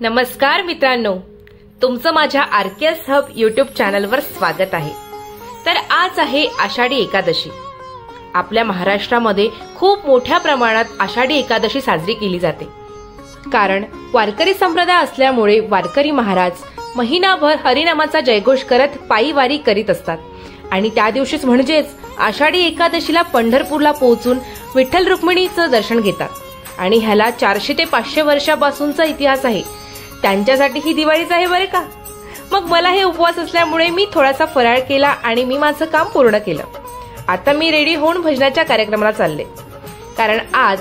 नमस्कार मित्रांनो, तुमचं माझ्या आरकेएस हब यूट्यूब चॅनलवर स्वागत आहे। तर आज आहे आषाढी एकादशी। आपल्या महाराष्ट्रामध्ये खूप मोठ्या प्रमाणात आषाढी एकादशी साजरी केली जाते। कारण वारकरी संप्रदाय असल्यामुळे वारकरी महाराज महिनाभर हरिनामाचा जयघोष करत पायी वारी करीत असतात आणि त्या दिवशीच म्हणजेच आषाढी एकादशीला पंढरपूरला पोहोचून विठ्ठल रुक्मिणीचं दर्शन घेतात आणि ह्याला 400 ते 500 वर्षापासूनचा इतिहास आहे। त्यांच्यासाठी ही दिवाळीच आहे बरे का। मग मला हे उपवास असल्यामुळे मी थोडासा फराळ केला आणि मी माझं काम पूर्ण केलं। आता मी रेडी होऊन भजनाच्या कार्यक्रमाला चालले, कारण आज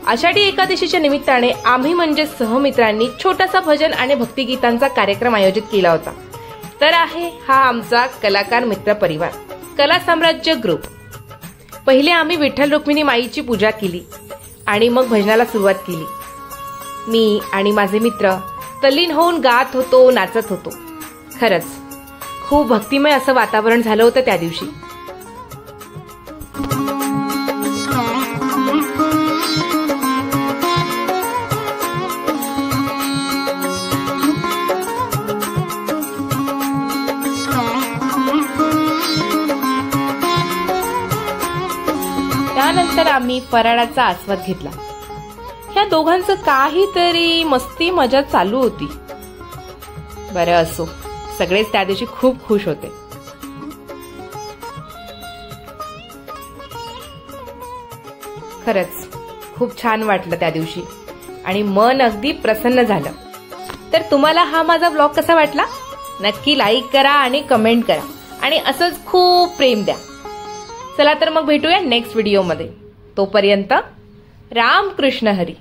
आषाढी एकादशीच्या निमित्ताने आम्ही म्हणजे सहमित्रांनी छोटासा भजन आणि भक्तिगीतांचा कार्यक्रम आयोजित केला होता। तर आहे हा आमचा कलाकार मित्र परिवार, कला साम्राज्य ग्रुप। पहिले आम्ही विठ्ठल रुक्मिणी माईची पूजा केली आणि मग भजनाला सुरुवात केली। मी आणि माझे मित्र तल्लीन होऊन गात होतो, नाचत होतो। खरंच खूप भक्तिमय असं वातावरण झालं होतं त्या दिवशी। त्यानंतर आम्ही फराळाचा आस्वाद घेतला। ह्या दोघांचं काहीतरी मस्ती मजा चालू होती। बरं असो, सगळेच त्या दिवशी खूप खुश होते। खरंच खूप छान वाटलं त्या दिवशी आणि मन अगदी प्रसन्न झालं। तर तुम्हाला हा माझा ब्लॉग कसा वाटला नक्की लाईक करा आणि कमेंट करा आणि असंच खूप प्रेम द्या। चला तर मग भेटूया नेक्स्ट व्हिडिओमध्ये। तोपर्यंत राम कृष्ण हरी।